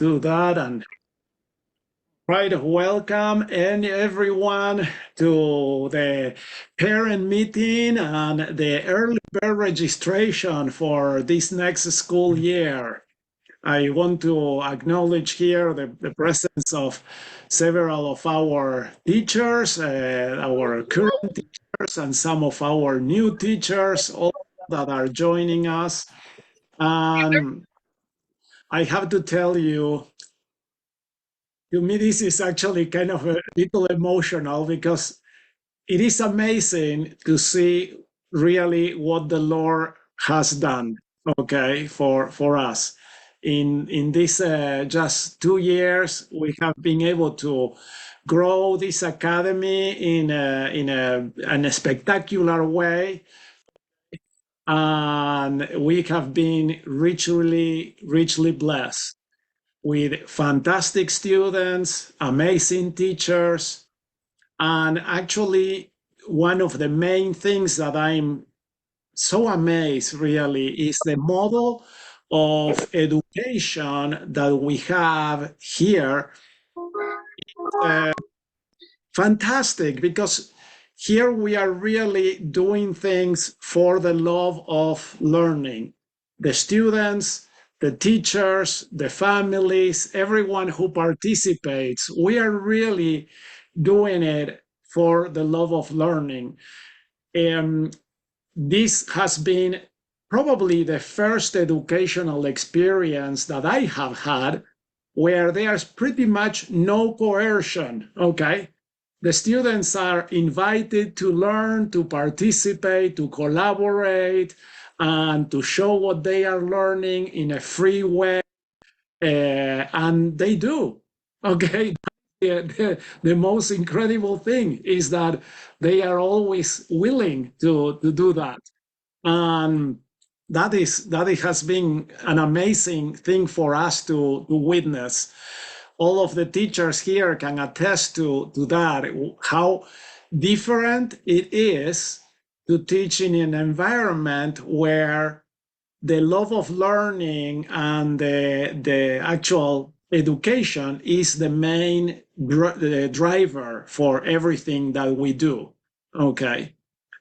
do that and try to welcome everyone to the parent meeting and the early bird registration for this next school year. I want to acknowledge here the presence of several of our teachers, our current teachers, and some of our new teachers, all that are joining us. And I have to tell you, to me, this is actually kind of a little emotional because it is amazing to see really what the Lord has done, okay, for us. In this just 2 years, we have been able to grow this academy in a spectacular way, and we have been richly blessed with fantastic students, amazing teachers, and actually, one of the main things that I'm so amazed really is the model of education that we have here. Uh, Fantastic, because here we are really doing things for the love of learning. The students, the teachers, the families, everyone who participates, we are really doing it for the love of learning. This has been probably the first educational experience that I have had where there's pretty much no coercion, okay? The students are invited to learn, to participate, to collaborate, and to show what they are learning in a free way. And they do, okay? The most incredible thing is that they are always willing to do that. And that it has been an amazing thing for us to witness. All of the teachers here can attest to that, how different it is to teach in an environment where the love of learning and the actual education is the main driver for everything that we do. Okay.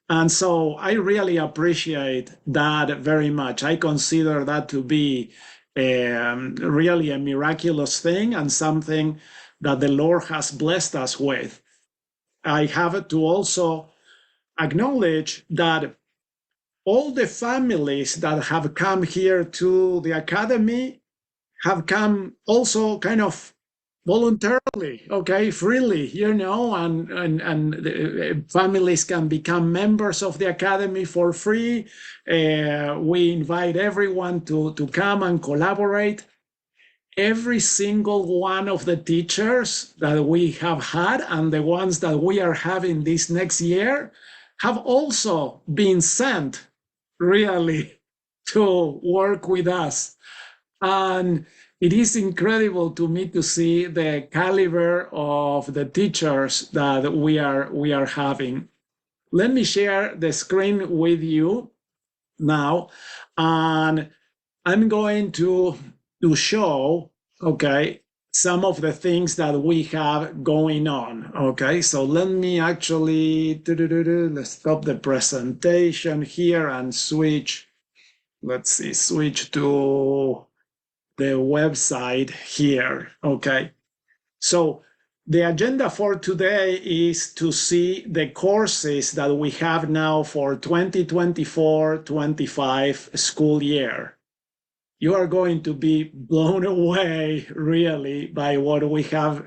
And so I really appreciate that very much. I consider that to be really a miraculous thing and something that the Lord has blessed us with. I have to also acknowledge that all the families that have come here to the academy have come also kind of voluntarily, okay, freely, and families can become members of the academy for free. We invite everyone to come and collaborate. Every single one of the teachers that we have had and the ones that we are having this next year have also been sent really to work with us. And it is incredible to me to see the caliber of the teachers that we are having. Let me share the screen with you now, and I'm going to show, okay, some of the things that we have going on. Okay, so let me actually let's stop the presentation here and switch. Let's see, switch to the website here. Okay. So the agenda for today is to see the courses that we have now for 2024-25 school year. You are going to be blown away really by what we have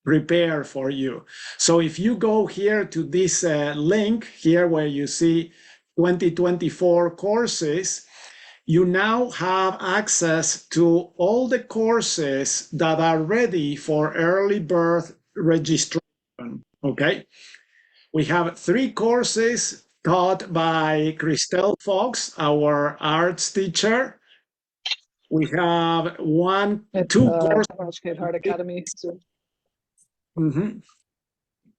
prepared for you. So if you go here to this link here where you see 2024 courses, you now have access to all the courses that are ready for early birth registration, okay? We have 3 courses taught by Christelle Fox, our arts teacher. We have two courses. Heart Academy. So. Mm-hmm.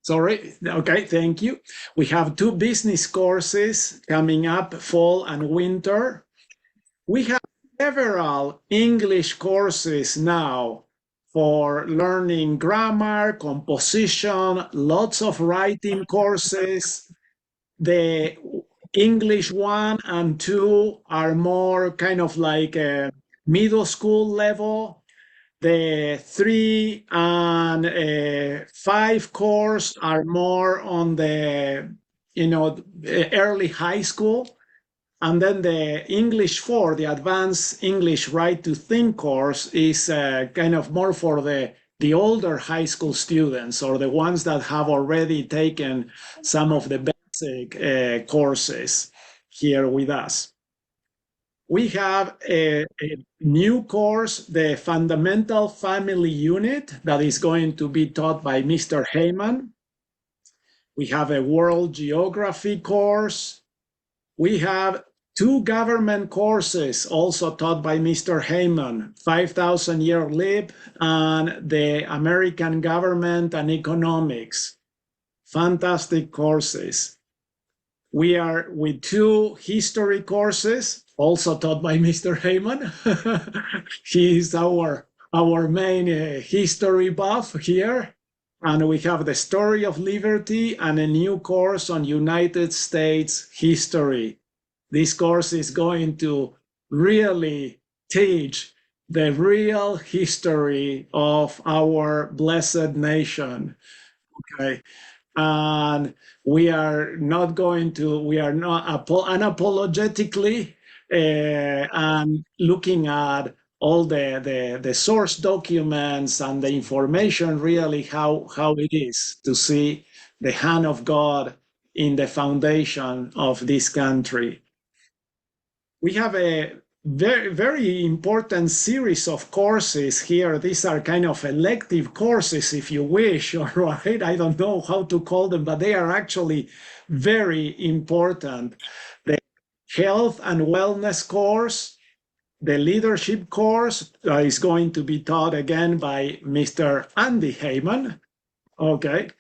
Sorry. Okay, thank you. We have 2 business courses coming up, fall and winter. We have several English courses now for learning grammar, composition, lots of writing courses. The English 1 and 2 are more kind of like a middle school level. The 3 and 5 course are more on the, early high school. And then the English 4, the Advanced English Right to Think course, is kind of more for the older high school students, or the ones that have already taken some of the basic courses here with us. We have a new course, the Fundamental Family Unit, that is going to be taught by Mr. Heyman. We have a World Geography course. We have 2 government courses also taught by Mr. Heyman, 5,000 Year Leap and the American Government and Economics. Fantastic courses. We are with 2 history courses, also taught by Mr. Heyman. He is our main history buff here. And we have the Story of Liberty and a new course on United States history. This course is going to really teach the real history of our blessed nation. Okay. And we are not unapologetically and looking at all the source documents and the information, really how it is to see the hand of God in the foundation of this country. We have a very, very important series of courses here. These are kind of elective courses, if you wish, all right? I don't know how to call them, but they are actually very important. The Health and Wellness course, the Leadership course is going to be taught again by Mr. Andy Heyman. Okay.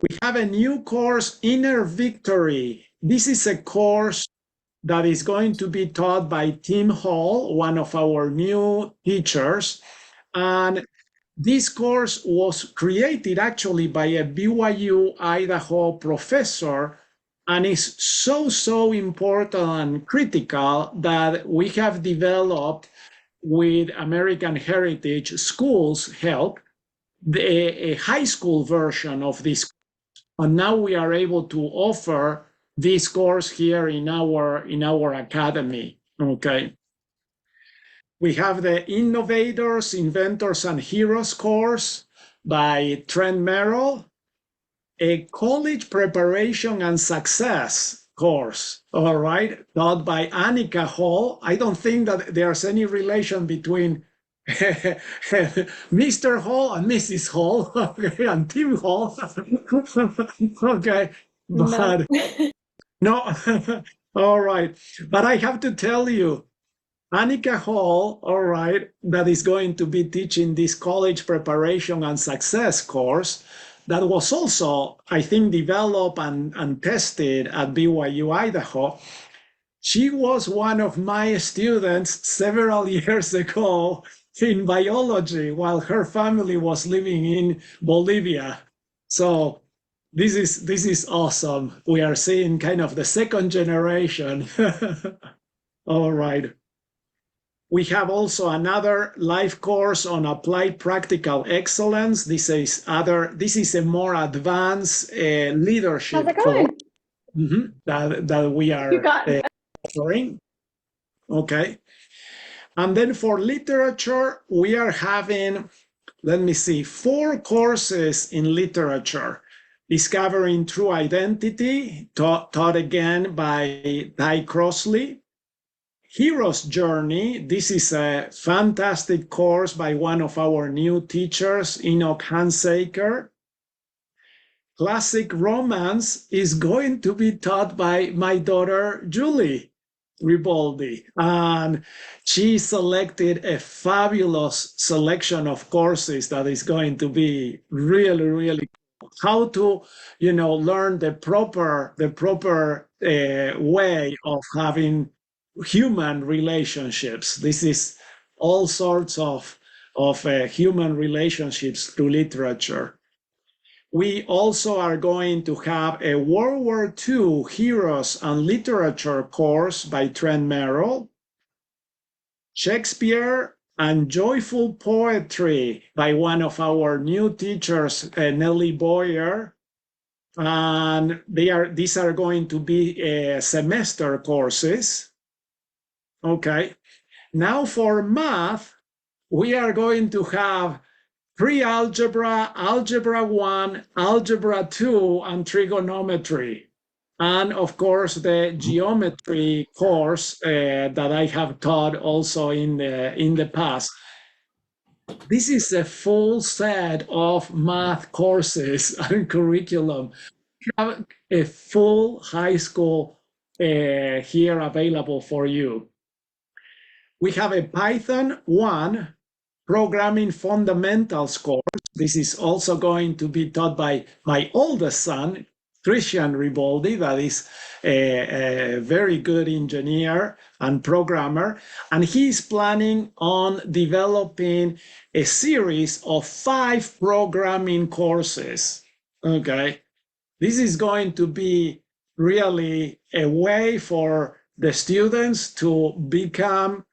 We have a new course, Inner Victory. This is a course that is going to be taught by Tim Hall, one of our new teachers. And this course was created actually by a BYU Idaho professor, and is so important and critical that we have developed, with American Heritage Schools' help, a high school version of this. And now we are able to offer this course here in our academy. Okay. We have the Innovators, Inventors, and Heroes course by Trent Merrill, a College Preparation and Success course, all right, taught by Annika Hall. I don't think that there's any relation between Mr. Hall and Mrs. Hall, okay, and Tim Hall. Okay, but no, all right. But I have to tell you, Annika Hall, all right, that is going to be teaching this College Preparation and Success course that was also, I think, developed and tested at BYU Idaho. She was one of my students several years ago in biology while her family was living in Bolivia. So this is awesome. We are seeing kind of the second generation. All right. We have also another live course on applied practical excellence. This is a more advanced leadership course that we are offering. Okay. And then for literature, we are having, let me see, 4 courses in literature. Discovering True Identity, taught again by Ty Crossley. Hero's Journey, this is a fantastic course by one of our new teachers, Enoch Hansaker. Classic Romance is going to be taught by my daughter, Julie Riboldi, and she selected a fabulous selection of courses that is going to be really, really cool. How to, learn the proper way of having human relationships. This is all sorts of human relationships through literature. We also are going to have a World War II Heroes and Literature course by Trent Merrill, Shakespeare and Joyful Poetry by one of our new teachers, Nellie Boyer. And these are going to be semester courses. Okay. Now for math, we are going to have pre-algebra, algebra 1, algebra 2, and trigonometry. And of course, the geometry course that I have taught also in the past. This is a full set of math courses and curriculum. We have a full high school here available for you. We have a Python 1 programming fundamentals course. This is also going to be taught by my oldest son, Christian Riboldi, that is a very good engineer and programmer. And he's planning on developing a series of 5 programming courses. Okay. This is going to be really a way for the students to become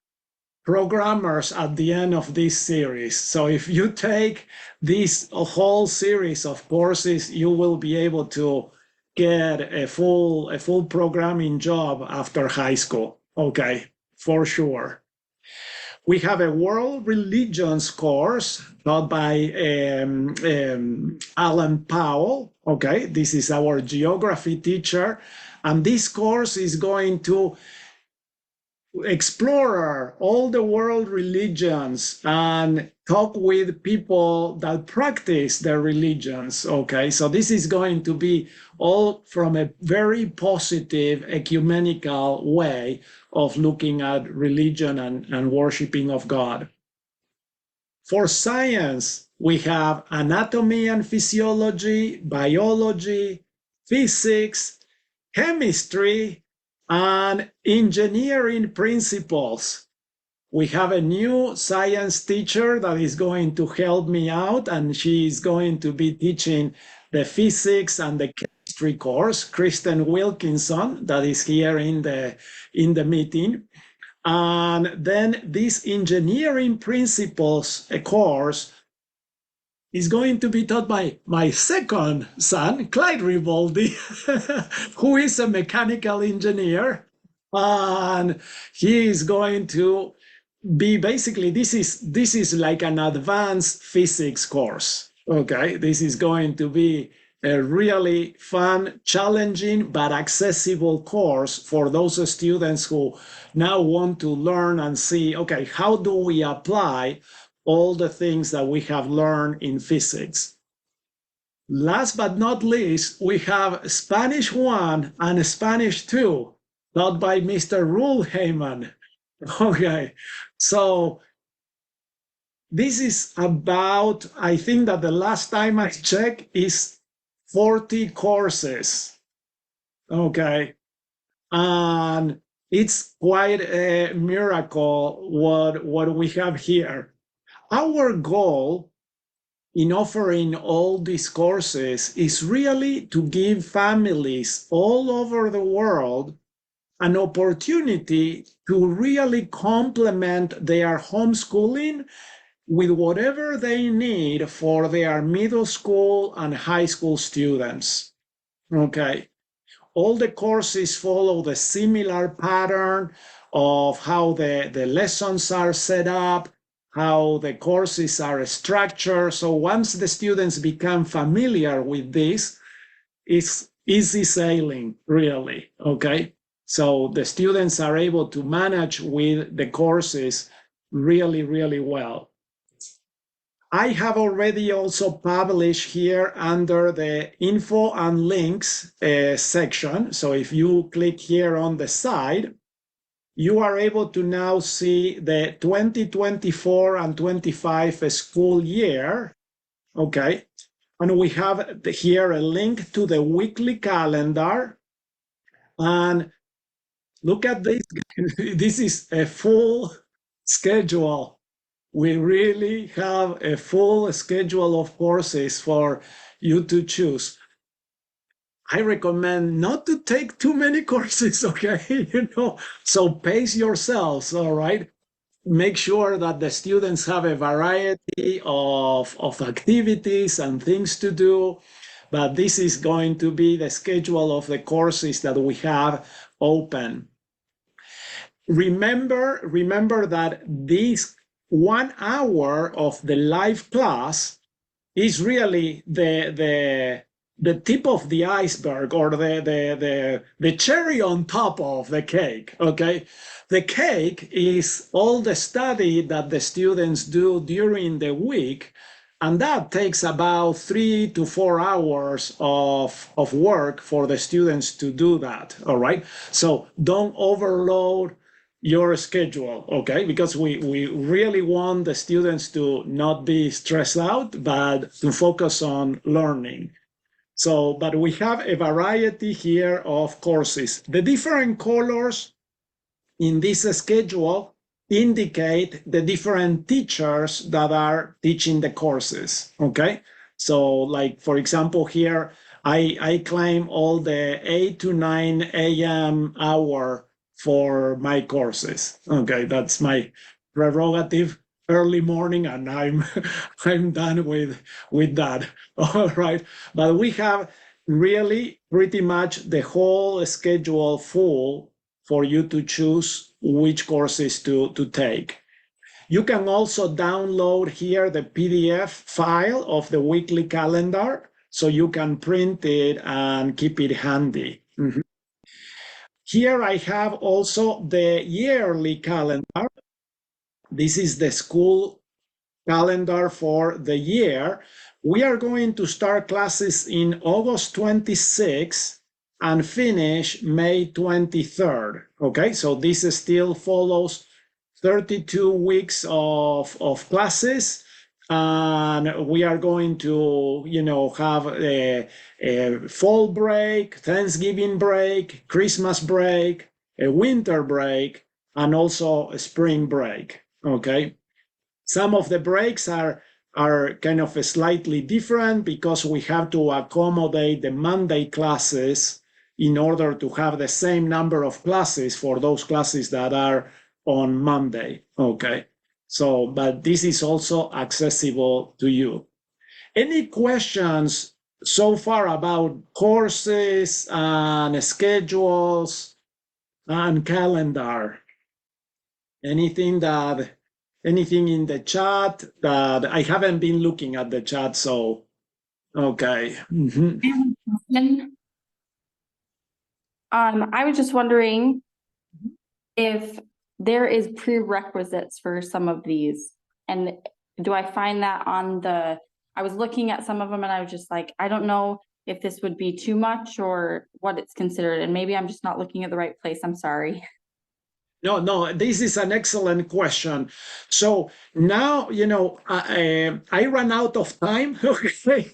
programmers at the end of this series. So if you take this whole series of courses, you will be able to get a full programming job after high school. Okay, for sure. We have a world religions course taught by Alan Powell. Okay, this is our geography teacher. And this course is going to explore all the world religions and talk with people that practice their religions. Okay, so this is going to be all from a very positive ecumenical way of looking at religion and worshiping of God. For science, we have anatomy and physiology, biology, physics, chemistry, and engineering principles. We have a new science teacher that is going to help me out, and she is going to be teaching the physics and the chemistry course, Kristen Wilkinson, that is here in the meeting. And then this engineering principles course is going to be taught by my second son, Clyde Riboldi, who is a mechanical engineer. And he is going to be basically, this is like an advanced physics course. Okay, this is going to be a really fun, challenging, but accessible course for those students who now want to learn and see, okay, how do we apply all the things that we have learned in physics? Last but not least, we have Spanish 1 and Spanish 2, taught by Mr. Rule Heyman. Okay, so this is about, I think that the last time I checked is 40 courses. Okay, and it's quite a miracle what we have here. Our goal in offering all these courses is really to give families all over the world an opportunity to really complement their homeschooling with whatever they need for their middle school and high school students. Okay. All the courses follow the similar pattern of how the lessons are set up, how the courses are structured. So once the students become familiar with this, it's easy sailing, really, okay? So the students are able to manage with the courses really, really well. I have already also published here under the info and links section. So if you click here on the side, you are able to now see the 2024 and 25 school year. Okay. And we have here a link to the weekly calendar. And Look at this. This is a full schedule. We really have a full schedule of courses for you to choose. I recommend not to take too many courses, okay? So pace yourselves, all right? Make sure that the students have a variety of activities and things to do, but this is going to be the schedule of the courses that we have open. Remember that this 1 hour of the live class is really the tip of the iceberg, or the cherry on top of the cake. Okay, the cake is all the study that the students do during the week, and that takes about 3 to 4 hours of work for the students to do that. All right, so don't overload your schedule, okay? Because we really want the students to not be stressed out, but to focus on learning. So, but we have a variety here of courses. The different colors in this schedule indicate the different teachers that are teaching the courses, okay? So, like, for example, here, I claim all the 8 to 9 a.m. hour for my courses. Okay, that's my prerogative, early morning, and I'm done with that. All right, but we have really pretty much the whole schedule full for you to choose which courses to take. You can also download here the PDF file of the weekly calendar, so you can print it and keep it handy. Mm-hmm. Here I have also the yearly calendar. This is the school calendar for the year. We are going to start classes in August 26th and finish May 23rd. Okay, so this still follows 32 weeks of classes, and we are going to, have a fall break, Thanksgiving break, Christmas break, a winter break, and also a spring break. Okay, some of the breaks are kind of slightly different because we have to accommodate the Monday classes in order to have the same number of classes for those classes that are on Monday. Okay, so, but this is also accessible to you. Any questions so far about courses and schedules and calendar? Anything in the chat? That I haven't been looking at the chat, so okay. Mm-hmm. I was just wondering if there is prerequisites for some of these, and do I find that on I was looking at some of them and I was just like, I don't know if this would be too much or what it's considered, and maybe I'm just not looking at the right place. I'm sorry. No, this is an excellent question. So now, I ran out of time, okay,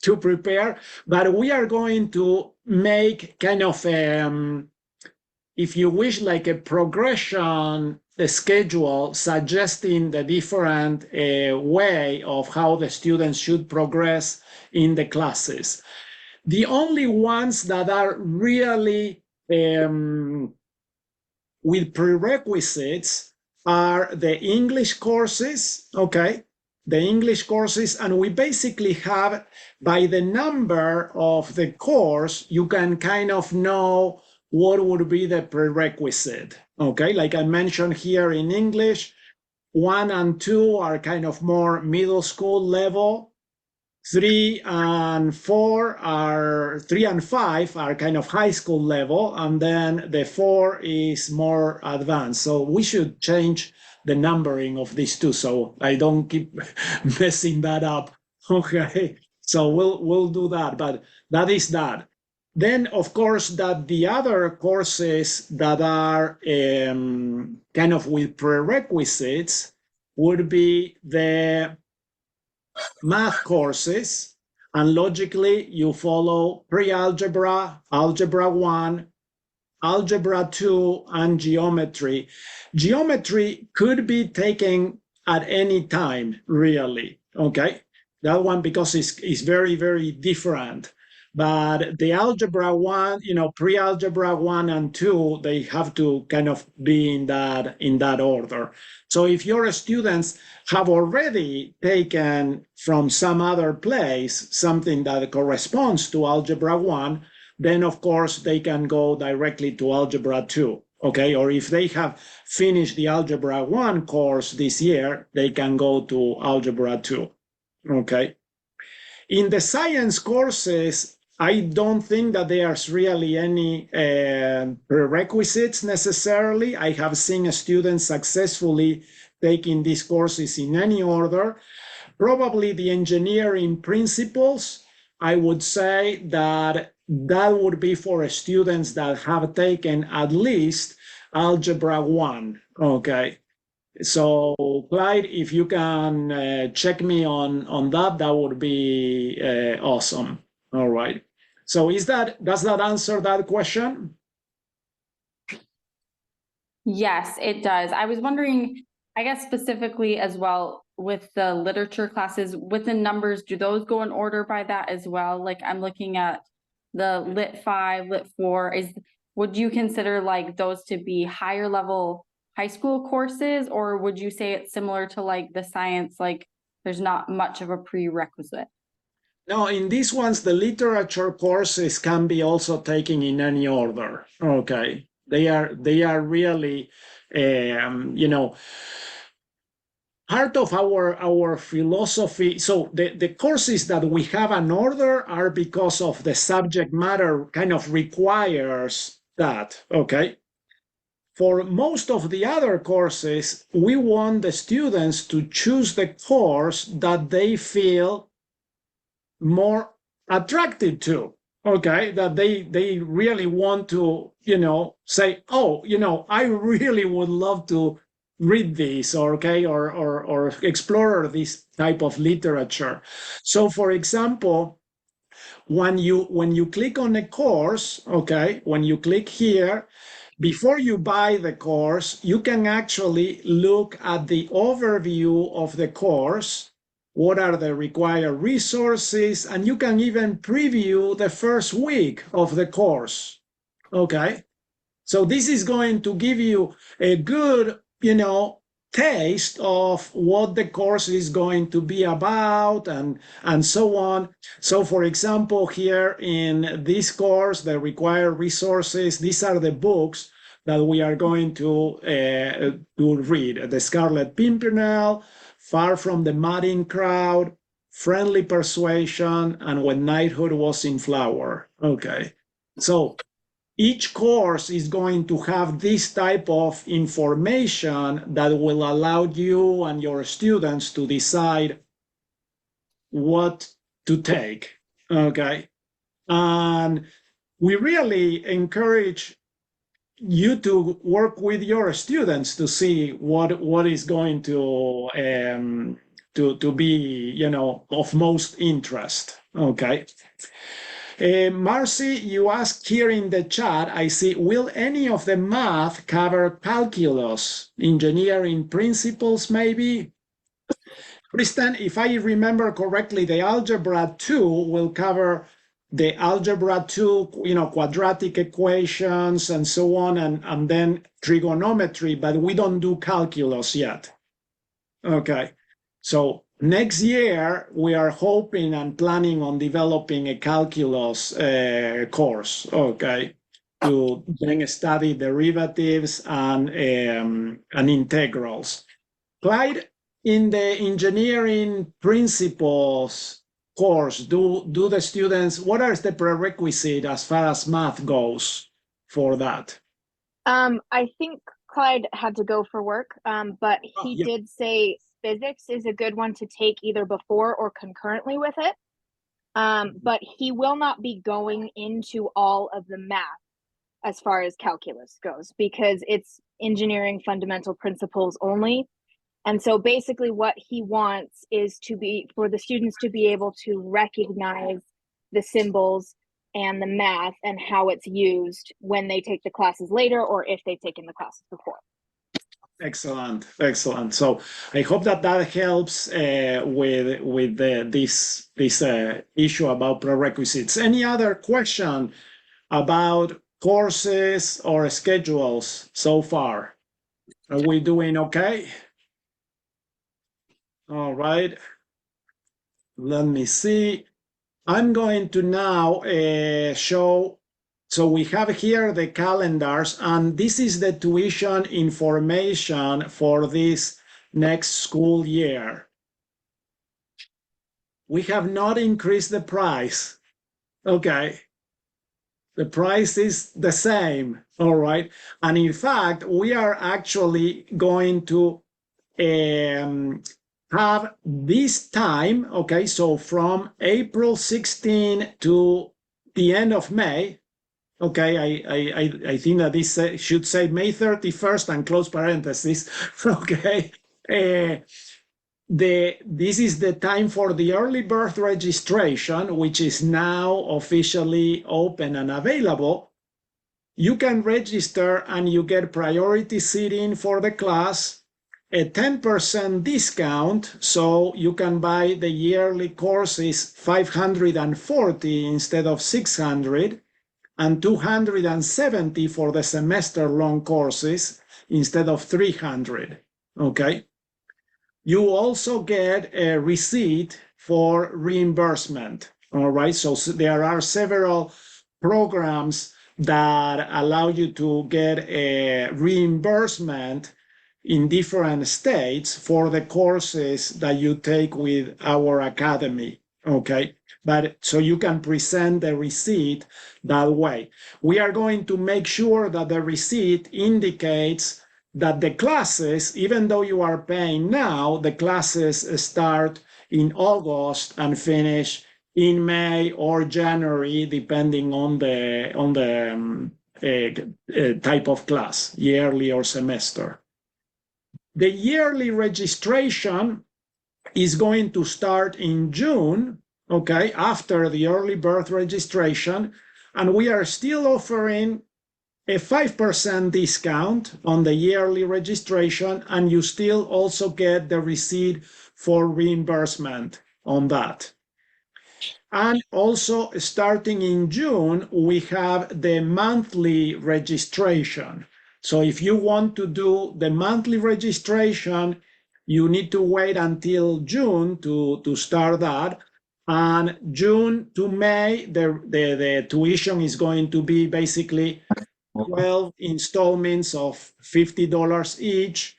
to prepare, but we are going to make kind of, if you wish, like a progression schedule suggesting the different way of how the students should progress in the classes. The only ones that are really with prerequisites are the English courses, okay? The English courses, and we basically have, by the number of the course, you can kind of know what would be the prerequisite, okay? Like I mentioned here in English, 1 and 2 are kind of more middle school level. 3 and 5 are kind of high school level, and then the 4 is more advanced. So we should change the numbering of these two so I don't keep messing that up. Okay, so we'll do that, but that is that. Then, of course, that the other courses that are kind of with prerequisites would be the math courses, and logically you follow pre-algebra, algebra 1, Algebra 2 and Geometry. Geometry could be taken at any time, really, okay? That one, because it's very, very different. But the Algebra 1, pre-Algebra 1 and 2, they have to kind of be in that order. So if your students have already taken from some other place something that corresponds to Algebra 1, then of course they can go directly to Algebra 2, okay? Or if they have finished the Algebra 1 course this year, they can go to Algebra 2, okay? In the science courses, I don't think that there's really any prerequisites necessarily. I have seen students successfully taking these courses in any order. Probably the engineering principles, I would say that would be for students that have taken at least Algebra 1, okay? So Clyde, if you can check me on that, that would be awesome. All right. So does that answer that question? Yes, it does. I was wondering, I guess specifically as well with the literature classes, with the numbers, do those go in order by that as well? Like I'm looking at the Lit 5, Lit 4, would you consider like those to be higher level high school courses, or would you say it's similar to like the science, like there's not much of a prerequisite? No, in these ones, the literature courses can be also taken in any order. Okay, they are really, part of our philosophy. So the courses that we have an order are because of the subject matter kind of requires that. Okay. For most of the other courses, we want the students to choose the course that they feel more attracted to, okay, that they really want to say, oh, I really would love to read this, okay, or explore this type of literature. So for example, when you click on a course, okay, when you click here, before you buy the course, you can actually look at the overview of the course. What are the required resources? And you can even preview the first week of the course. Okay. So this is going to give you a good, taste of what the course is going to be about and so on. So for example, here in this course, the required resources, these are the books that we are going to read. The Scarlet Pimpernel, Far from the Madding Crowd, Friendly Persuasion, and When Knighthood Was in Flower. Okay. So each course is going to have this type of information that will allow you and your students to decide what to take. Okay. And we really encourage you to work with your students to see what is going to be of most interest. Okay. Marcy, you asked here in the chat, I see, will any of the math cover calculus, engineering principles maybe? Kristen, if I remember correctly, the Algebra 2 will cover the Algebra 2, quadratic equations and so on, and then trigonometry, but we don't do calculus yet. Okay, so next year, we are hoping and planning on developing a calculus course, okay, to then study derivatives and integrals. Clyde, in the engineering principles course, do the students, what are the prerequisites as far as math goes for that? I think Clyde had to go for work, but he yeah. did say physics is a good one to take either before or concurrently with it. But he will not be going into all of the math as far as calculus goes, because it's engineering fundamental principles only. And so basically what he wants is for the students to be able to recognize the symbols, and the math and how it's used when they take the classes later or if they've taken the classes before. Excellent, excellent. So I hope that helps with this issue about prerequisites. Any other question about courses or schedules so far? Are we doing okay? All right. Let me see. I'm going to now show. So we have here the calendars, and this is the tuition information for this next school year. We have not increased the price. Okay. The price is the same. All right. And in fact, we are actually going to have this time, okay, so from April 16 to the end of May, okay, I think that this should say May 31st and close parentheses, okay. This is the time for the early birth registration, which is now officially open and available. You can register and you get priority seating for the class, a 10% discount, so you can buy the yearly courses 540 instead of 600, and 270 for the semester-long courses instead of 300, okay? You also get a receipt for reimbursement, all right? So there are several programs that allow you to get a reimbursement in different states for the courses that you take with our academy, okay? But so you can present the receipt that way. We are going to make sure that the receipt indicates that the classes, even though you are paying now, the classes start in August and finish in May or January, depending on the type of class, yearly or semester. The yearly registration is going to start in June, okay, after the early birth registration, and we are still offering a 5% discount on the yearly registration, and you still also get the receipt for reimbursement on that. And also starting in June, we have the monthly registration. So if you want to do the monthly registration, you need to wait until June to start that. And June to May, the tuition is going to be basically 12 installments of $50 each.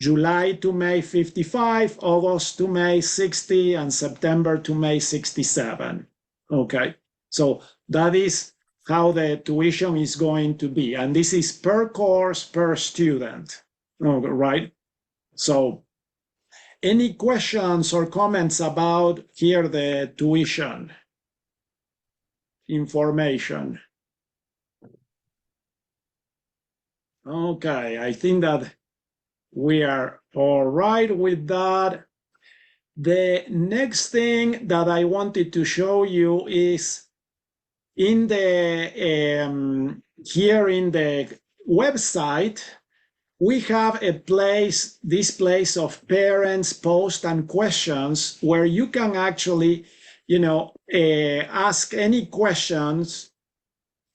July to May 55, August to May 60, and September to May 67. Okay, so that is how the tuition is going to be. And this is per course, per student, right? So any questions or comments about here the tuition information? Okay, I think that we are all right with that. The next thing that I wanted to show you is in the here in the website, we have a place, this place of parents post and questions where you can actually, ask any questions,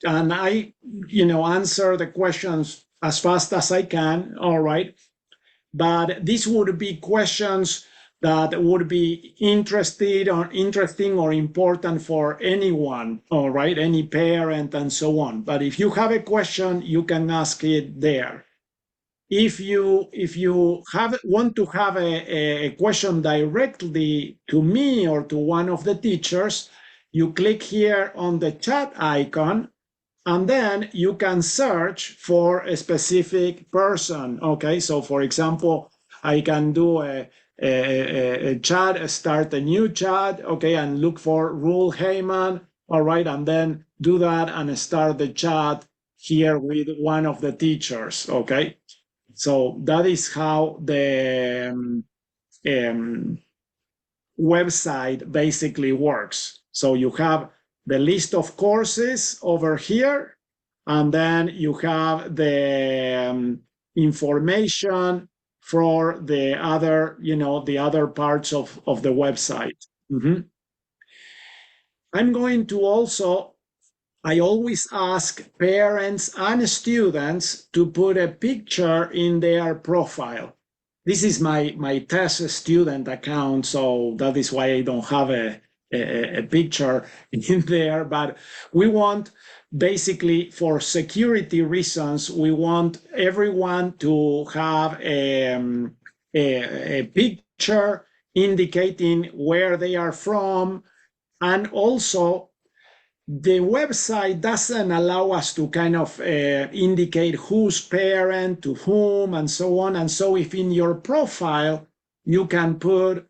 and I, answer the questions as fast as I can, all right? But these would be questions that would be interesting or important for anyone, all right? Any parent and so on. But if you have a question, you can ask it there. If you want to have a question directly to me or to one of the teachers, you click here on the chat icon, and then you can search for a specific person, okay? So for example, I can do a chat, start a new chat, okay, and look for Rule Heyman, all right, and then do that and start the chat here with one of the teachers, okay? So that is how the website basically works. So you have the list of courses over here, and then you have the information for the other, the other parts of the website. Mm-hmm. I'm going to also, I always ask parents and students to put a picture in their profile. This is my test student account, so that is why I don't have a picture in there, but we want, basically for security reasons, we want everyone to have a picture indicating where they are from, and also the website doesn't allow us to kind of indicate whose parent to whom and so on. And so if in your profile you can put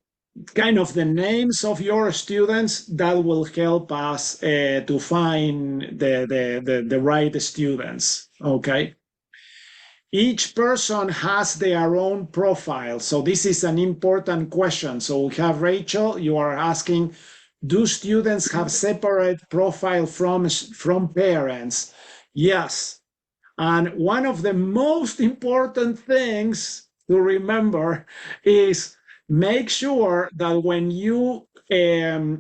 kind of the names of your students, that will help us to find the right students, okay? Each person has their own profile. So this is an important question. So we have Rachel, you are asking, do students have separate profile from parents? Yes. And one of the most important things to remember is make sure that when you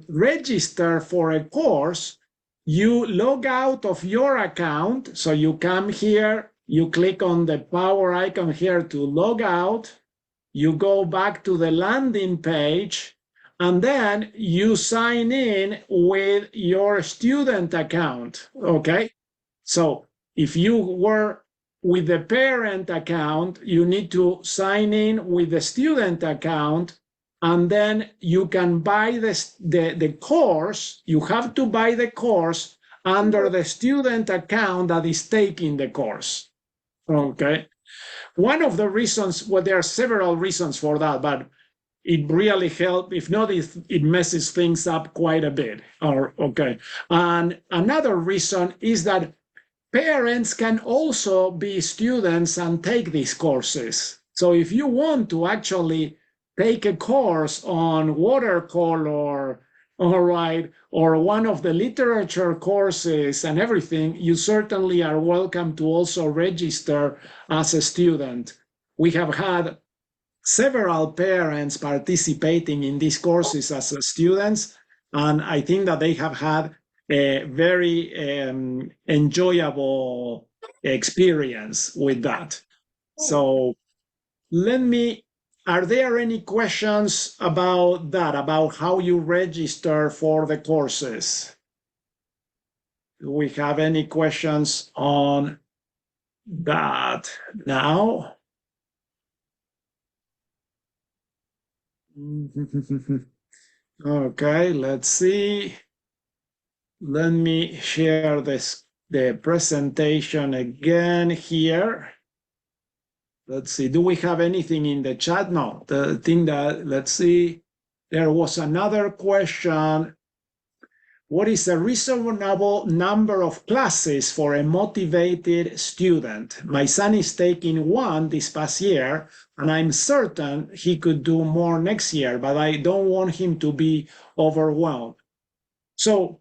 register for a course, you log out of your account. So you come here, you click on the power icon here to log out, you go back to the landing page, and then you sign in with your student account, okay? So if you were with the parent account, you need to sign in with the student account, and then you can buy the course. You have to buy the course under the student account that is taking the course, okay? One of the reasons, well, there are several reasons for that, but it really helps. If not, it messes things up quite a bit. Okay. And another reason is that parents can also be students and take these courses. So if you want to actually take a course on watercolor, all right, or one of the literature courses and everything, you certainly are welcome to also register as a student. We have had several parents participating in these courses as students, and I think that they have had a very enjoyable experience with that. So are there any questions about that, about how you register for the courses? Do we have any questions on that now? Okay, let's see. Let me share the presentation again here. Let's see, do we have anything in the chat? No, the thing that, let's see, there was another question. What is a reasonable number of classes for a motivated student? My son is taking one this past year, and I'm certain he could do more next year, but I don't want him to be overwhelmed. So,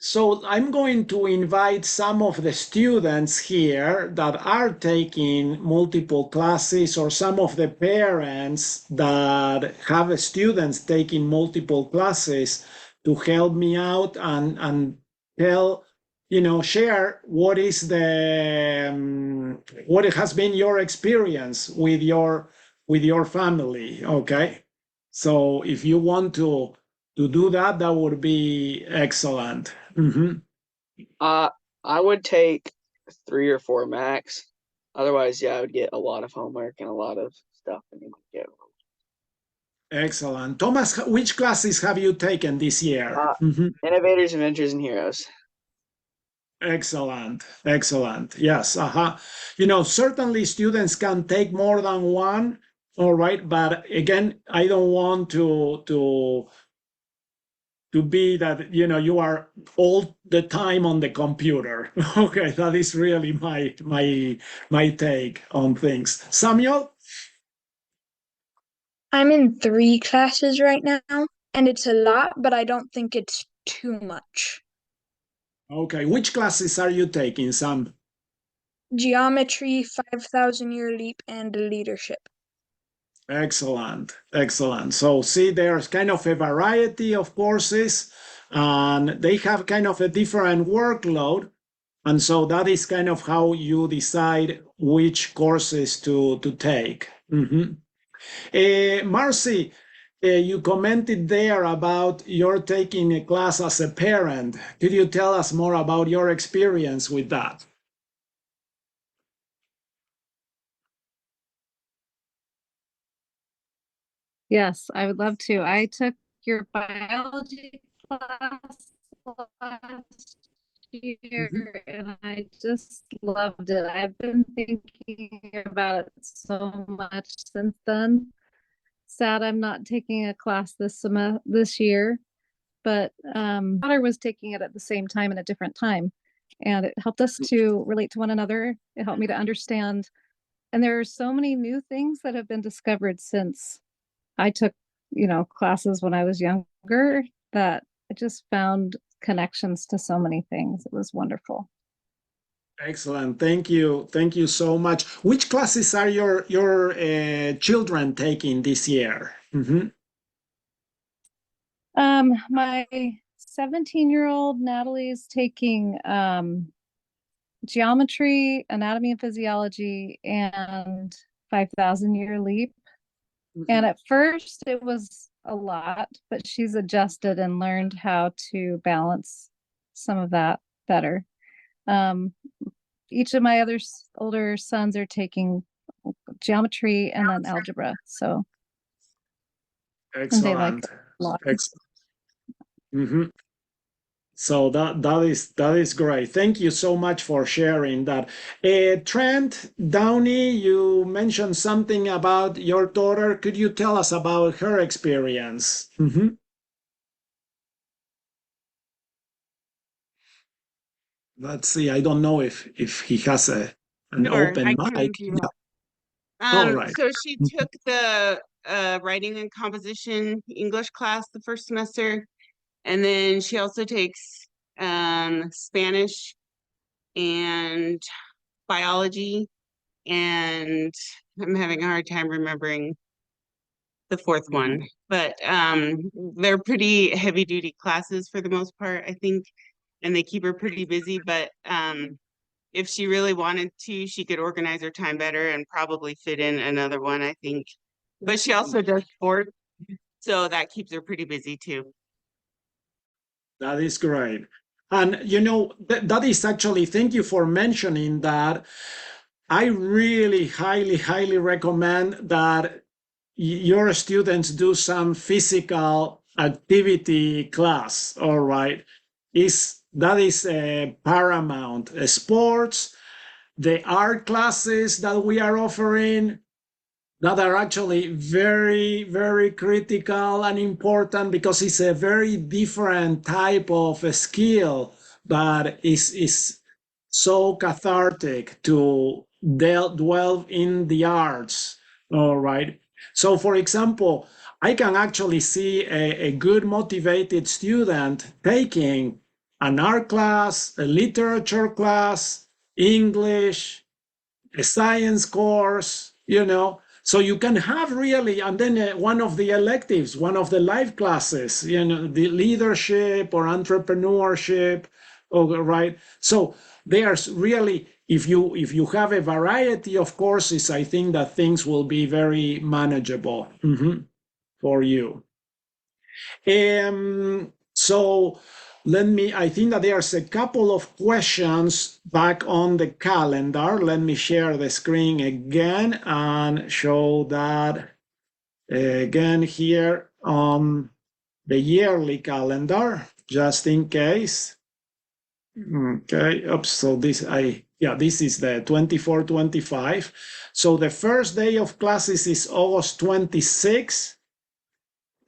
so I'm going to invite some of the students here that are taking multiple classes, or some of the parents that have students taking multiple classes, to help me out and tell, share what is what has been your experience with your family, okay? So if you want to do that, that would be excellent. Mm-hmm. I would take 3 or 4 max. Otherwise, yeah, I would get a lot of homework and a lot of stuff. And you might get Excellent. Thomas, which classes have you taken this year? Innovators, Inventors, and Heroes. Excellent. Excellent. Yes. Certainly students can take more than one. All right. But again, I don't want to be that, you are all the time on the computer. Okay. That is really my take on things. Samuel? I'm in 3 classes right now. and it's a lot, but I don't think it's too much. Okay, which classes are you taking, Sam? Geometry, 5,000-year leap, and leadership. Excellent, excellent. So see, there's kind of a variety of courses, and they have kind of a different workload. And so that is kind of how you decide which courses to take. Marcy, you commented there about you're taking a class as a parent. Could you tell us more about your experience with that? Yes, I would love to. I took your biology class last year and I just loved it. I've been thinking about it so much since then. Sad I'm not taking a class this year, but daughter was taking it at the same time and a different time. And it helped us to relate to one another. It helped me to understand. And there are so many new things that have been discovered since I took, classes when I was younger that I just found connections to so many things. It was wonderful. Excellent. Thank you. Thank you so much. Which classes are your children taking this year? My 17-year-old Natalie is taking geometry, anatomy and physiology, and 5,000-year leap. And at first it was a lot, but she's adjusted and learned how to balance some of that better. Each of my other older sons are taking geometry and then algebra. So excellent. They like it a lot. Excellent. So that is great. Thank you so much for sharing that. Trent Downey, you mentioned something about your daughter. Could you tell us about her experience? Let's see. I don't know if he has an Sure, open I mic. can do that. All right. So she took the writing and composition English class the first semester, and then she also takes Spanish and biology, and I'm having a hard time remembering the fourth one, but they're pretty heavy duty classes for the most part, I think, and they keep her pretty busy, but if she really wanted to, she could organize her time better and probably fit in another one, I think. But she also does sports, so that keeps her pretty busy too. That is great. And that is actually, thank you for mentioning that. I really highly recommend that your students do some physical activity class. All right. That is paramount. Sports, the art classes that we are offering, that are actually very critical and important because it's a very different type of a skill that is so cathartic to dwell in the arts. All right. So, for example, I can actually see a good motivated student taking an art class, a literature class, English, a science course, So you can have really, and then one of the electives, one of the life classes, the leadership or entrepreneurship, right? So there's really, if you have a variety of courses, I think that things will be very manageable for you. So I think that there's a couple of questions back on the calendar. Let me share the screen again and show that again here on the yearly calendar, just in case. Okay, oops, so this is the 24-25. So the first day of classes is August 26.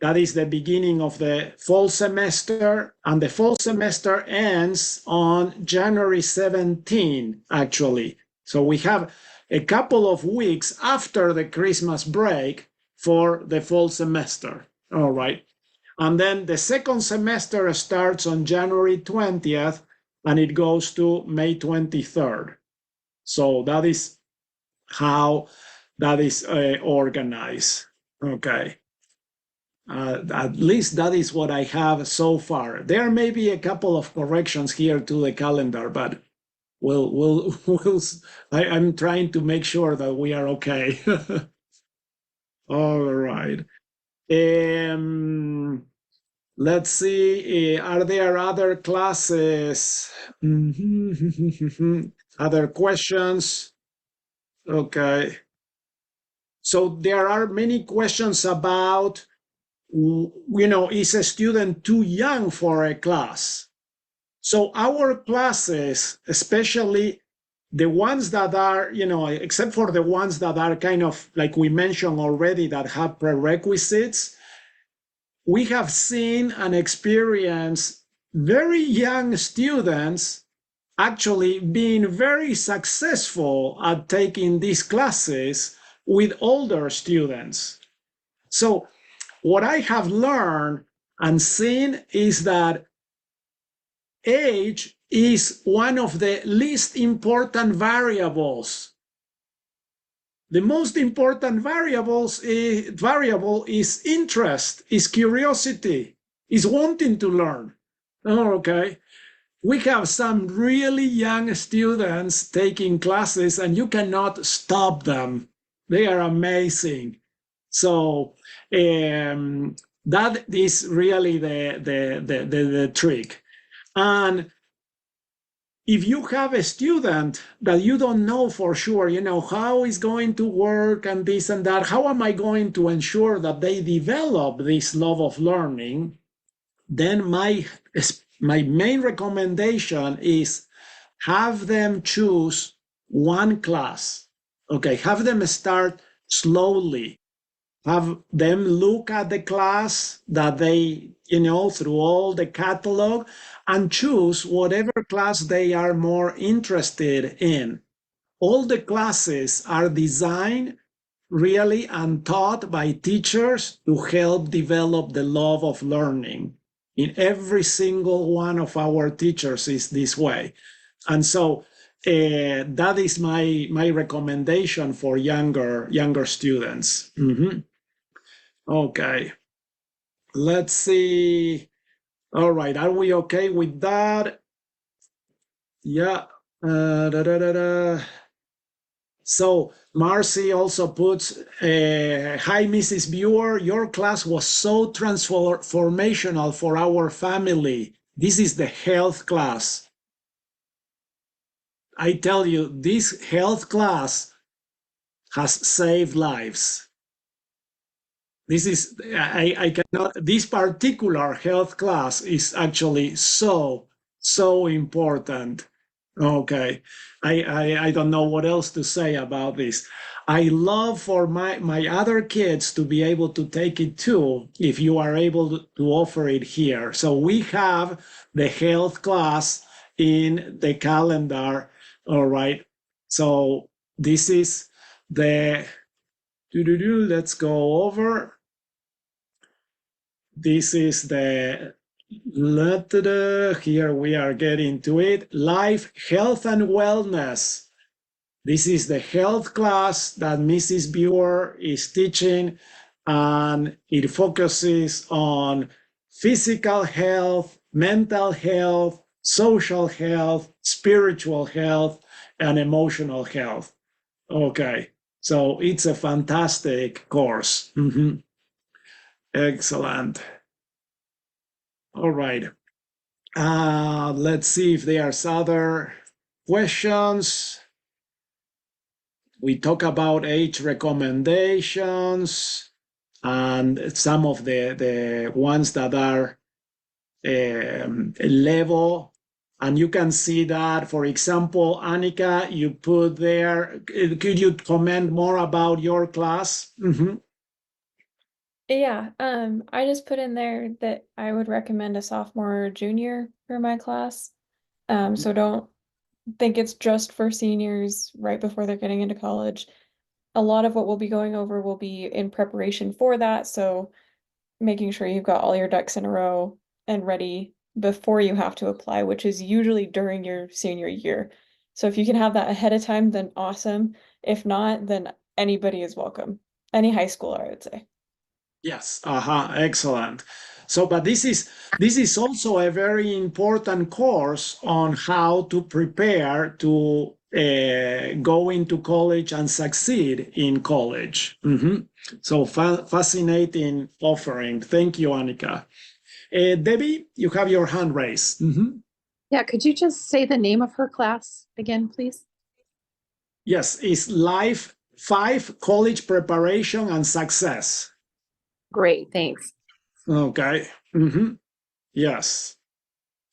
That is the beginning of the fall semester, and the fall semester ends on January 17, actually. So we have a couple of weeks after the Christmas break for the fall semester. All right. And then the second semester starts on January 20th and it goes to May 23rd. So that is how that is organized. Okay. At least that is what I have so far. There may be a couple of corrections here to the calendar, but I'm trying to make sure that we are okay. All right. Let's see. Are there other classes? Other questions? Okay. So there are many questions about, is a student too young for a class? So our classes, especially the ones that are, except for the ones that are kind of like we mentioned already that have prerequisites, we have seen and experienced very young students actually being very successful at taking these classes with older students. So what I have learned and seen is that age is one of the least important variables. The most important variable is interest, is curiosity, is wanting to learn. Okay. We have some really young students taking classes and you cannot stop them. They are amazing. So that is really the trick. And if you have a student that you don't know for sure, how is going to work and this and that, how am I going to ensure that they develop this love of learning? Then my main recommendation is have them choose one class. Okay, have them start slowly. Have them look at the class that they, through all the catalog and choose whatever class they are more interested in. All the classes are designed really and taught by teachers to help develop the love of learning. In every single one of our teachers is this way. And so that is my recommendation for younger students. Okay, let's see. All right, are we okay with that? Yeah. So Marcy also puts, hi, Mrs. Buer, your class was so transformational for our family. This is the health class. I tell you, this health class has saved lives. This particular health class is actually so important. Okay, I don't know what else to say about this. I love for my other kids to be able to take it too, if you are able to offer it here. So we have the health class in the calendar. All right, so this is the let's go over. This is the here we are getting to it. Life, health, and wellness. This is the health class that Mrs. Buer is teaching, and it focuses on physical health, mental health, social health, spiritual health, and emotional health. Okay, so it's a fantastic course. Excellent. All right. Let's see if there's other questions. We talk about age recommendations and some of the ones that are level. And you can see that, for example, Annika, you put there, could you comment more about your class? Yeah, I just put in there that I would recommend a sophomore or junior for my class. So don't think it's just for seniors right before they're getting into college. A lot of what we'll be going over will be in preparation for that. So making sure you've got all your ducks in a row and ready before you have to apply, which is usually during your senior year. So if you can have that ahead of time, then awesome. If not, then anybody is welcome. Any high schooler, I would say. Yes, excellent. So, but this is also a very important course on how to prepare to go into college and succeed in college. So fascinating offering. Thank you, Annika. Debbie, you have your hand raised. Yeah, could you just say the name of her class again, please? Yes, it's Life 5 College Preparation and Success. Great, thanks. Okay. Yes.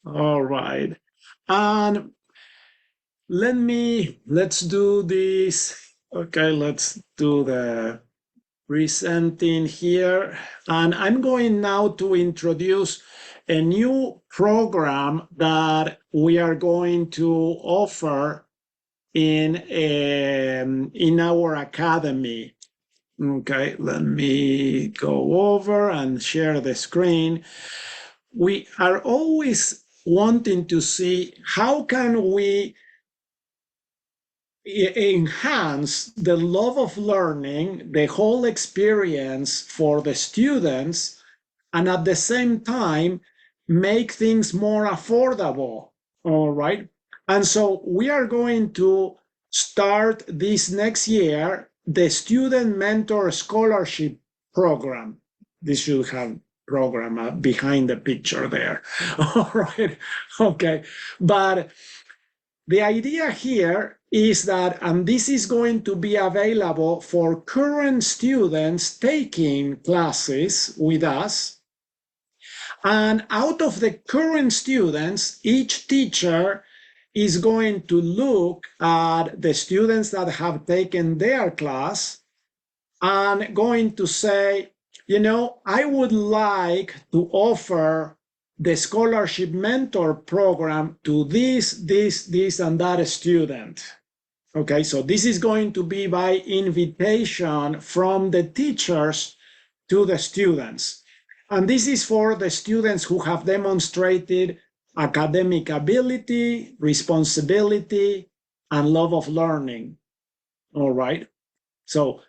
All right. And let's do this. Okay, let's do the presenting here. And I'm going now to introduce a new program that we are going to offer in our academy. Okay, let me go over and share the screen. We are always wanting to see how can we enhance the love of learning, the whole experience for the students, and at the same time, make things more affordable. All right. And so we are going to start this next year the Student Mentor Scholarship Program. This should have program behind the picture there. All right. Okay. But the idea here is that, and this is going to be available for current students taking classes with us. And out of the current students, each teacher is going to look at the students that have taken their class and going to say, I would like to offer the scholarship mentor program to this, and that student. Okay, so this is going to be by invitation from the teachers to the students. And this is for the students who have demonstrated academic ability, responsibility, and love of learning. All right. So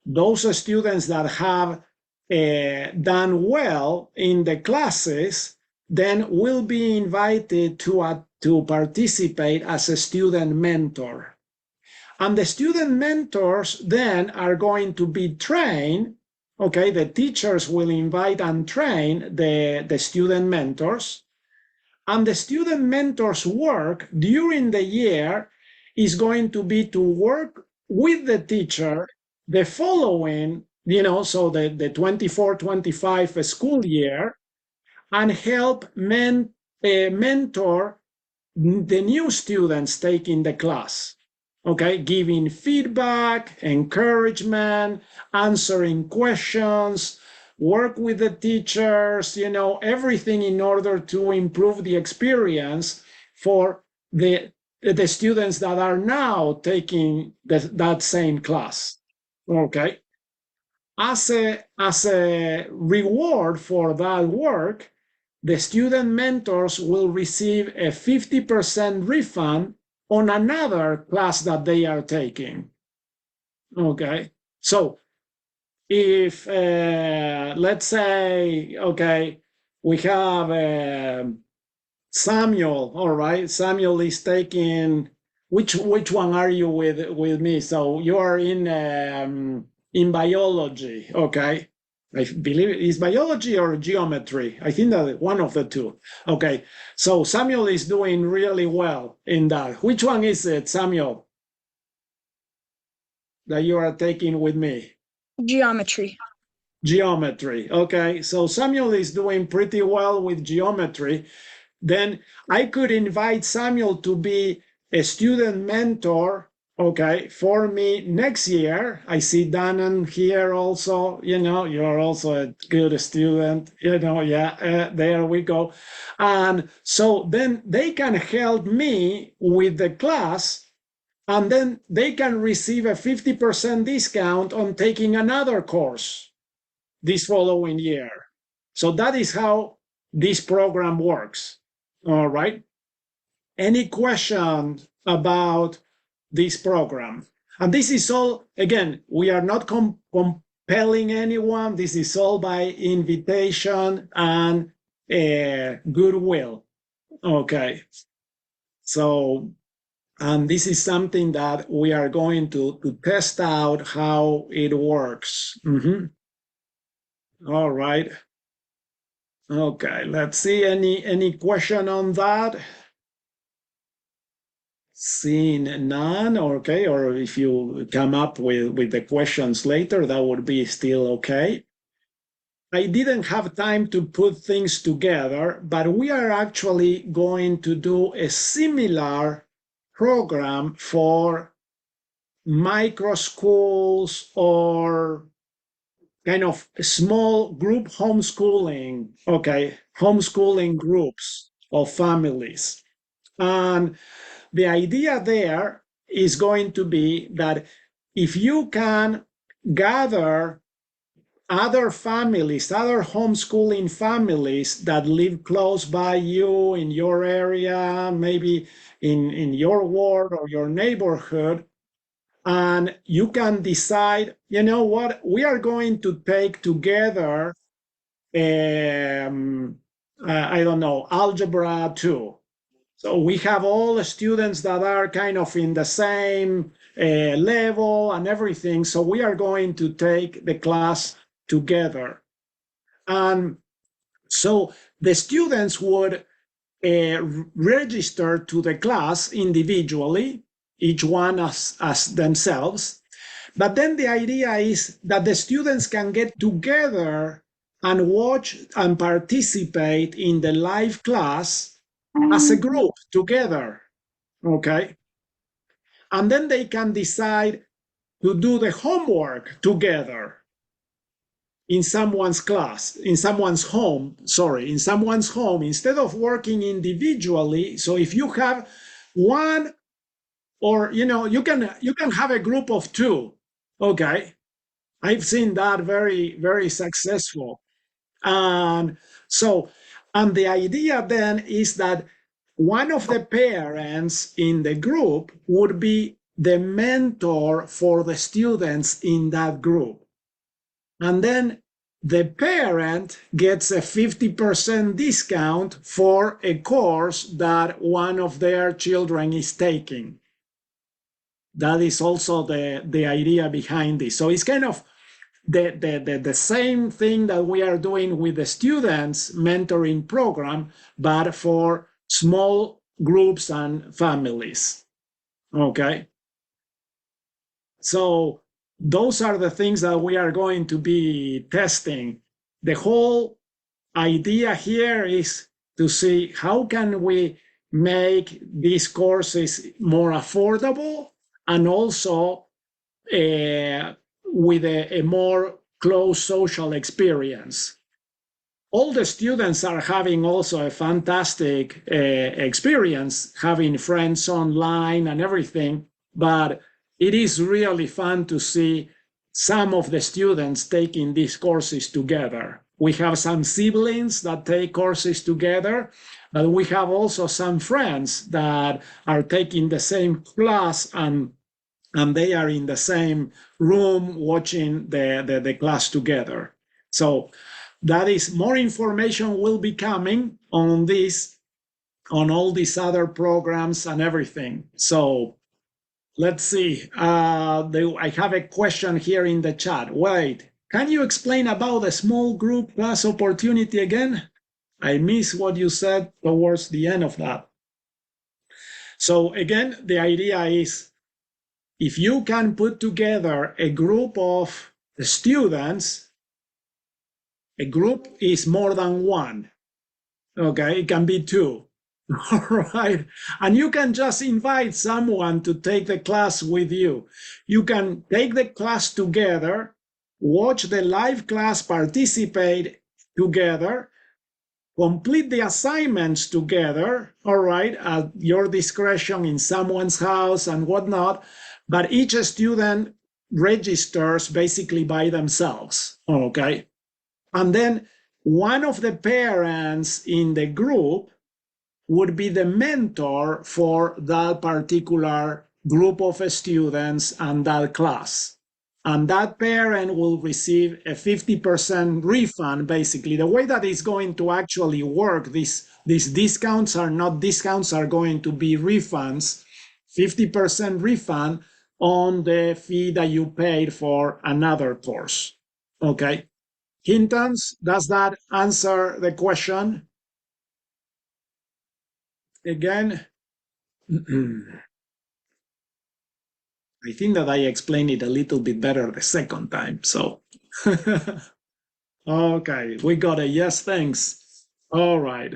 those students that have done well in the classes then will be invited to participate as a student mentor. And the student mentors then are going to be trained. Okay, the teachers will invite and train the student mentors. And the student mentors' work during the year is going to be to work with the teacher the following, so the 24-25 school year, and help mentor the new students taking the class. Okay, giving feedback, encouragement, answering questions, work with the teachers, everything in order to improve the experience for the students that are now taking that same class. Okay. As a reward for that work, the student mentors will receive a 50% refund on another class that they are taking. Okay, so if let's say, okay, we have Samuel. All right, Samuel is taking which one are you with me? So you are in biology. Okay, I believe it is biology or geometry. I think that one of the two. Okay, so Samuel is doing really well in that. Which one is it, Samuel, that you are taking with me? Geometry. Geometry. Okay, so Samuel is doing pretty well with geometry. Then I could invite Samuel to be a student mentor, okay, for me next year. I see Danan here also, you're also a good student, there we go. And so then they can help me with the class, and then they can receive a 50% discount on taking another course this following year. So that is how this program works. All right. Any questions about this program? And this is all, again, we are not compelling anyone. This is all by invitation and goodwill. Okay. So, and this is something that we are going to test out how it works. All right. Okay, let's see, any question on that? Seeing none, okay, or if you come up with the questions later, that would be still okay. I didn't have time to put things together, but we are actually going to do a similar program for micro schools or kind of small group homeschooling, okay, homeschooling groups of families. And the idea there is going to be that if you can gather other families, other homeschooling families that live close by you in your area, maybe in your ward or your neighborhood, and you can decide, you know what, we are going to take together, I don't know, Algebra 2. So we have all the students that are kind of in the same level and everything. So we are going to take the class together. And so the students would register to the class individually, each one as themselves. But then the idea is that the students can get together and watch and participate in the live class as a group together, okay? And then they can decide to do the homework together in someone's class, in someone's home, instead of working individually. So if you have one, or you can have a group of two, okay? I've seen that very, very successful. And so, and the idea then is that one of the parents in the group would be the mentor for the students in that group. And then the parent gets a 50% discount for a course that one of their children is taking. That is also the idea behind this. So it's kind of the same thing that we are doing with the students mentoring program, but for small groups and families. Okay. So those are the things that we are going to be testing. The whole idea here is to see how can we make these courses more affordable and also with a more close social experience. All the students are having also a fantastic experience, having friends online and everything, but it is really fun to see some of the students taking these courses together. We have some siblings that take courses together, but we have also some friends that are taking the same class and they are in the same room watching the class together. So that is, more information will be coming on this, on all these other programs and everything. So let's see. I have a question here in the chat. Wait, can you explain about the small group class opportunity again? I missed what you said towards the end of that. So again, the idea is, if you can put together a group of students, a group is more than one, okay? It can be two, all right? And you can just invite someone to take the class with you. You can take the class together, watch the live class, participate together, complete the assignments together, all right, at your discretion in someone's house and whatnot, but each student registers basically by themselves, okay? And then one of the parents in the group would be the mentor for that particular group of students and that class. And that parent will receive a 50% refund, basically. The way that it's going to actually work, these discounts are not discounts, are going to be refunds, 50% refund on the fee that you paid for another course. Okay. Hintons, does that answer the question? Again, I think that I explained it a little bit better the second time. So, okay, we got a yes, thanks. All right.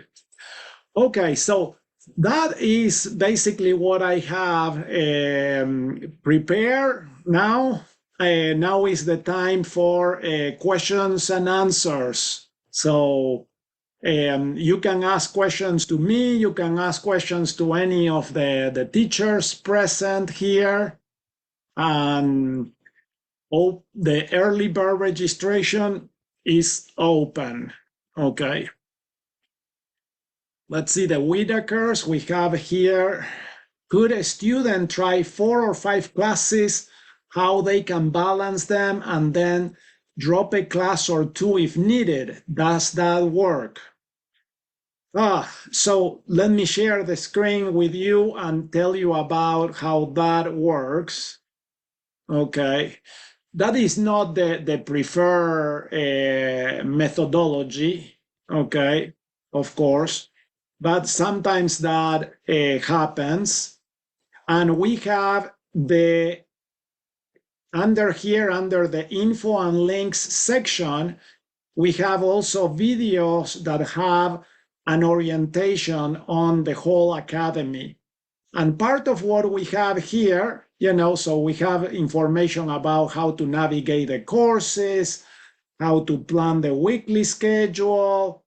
Okay, so that is basically what I have prepared now. Now is the time for questions and answers. So you can ask questions to me, you can ask questions to any of the teachers present here. And the early bird registration is open. Okay. Let's see the Whitakers we have here. Could a student try 4 or 5 classes, how they can balance them, and then drop a class or 2 if needed? Does that work? So let me share the screen with you and tell you about how that works. Okay, that is not the preferred methodology, okay, of course, but sometimes that happens. And we have the, under here, under the info and links section, we have also videos that have an orientation on the whole academy. And part of what we have here, so we have information about how to navigate the courses, how to plan the weekly schedule,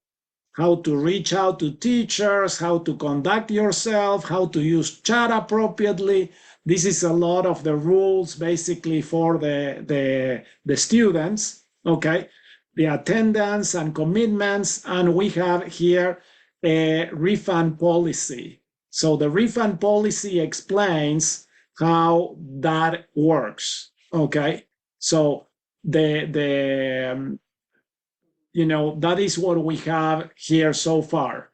how to reach out to teachers, how to conduct yourself, how to use chat appropriately. This is a lot of the rules basically for the students, okay? The attendance and commitments, and we have here a refund policy. So the refund policy explains how that works, okay? So that is what we have here so far.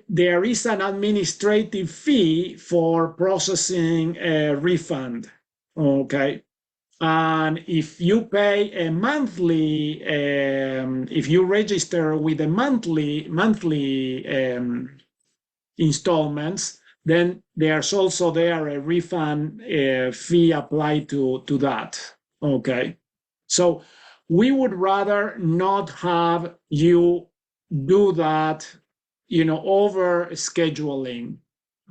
There is an administrative fee for processing a refund, okay? And if you pay a monthly, if you register with a monthly installments, then there's also there a refund fee applied to that, okay? So we would rather not have you do that, over scheduling,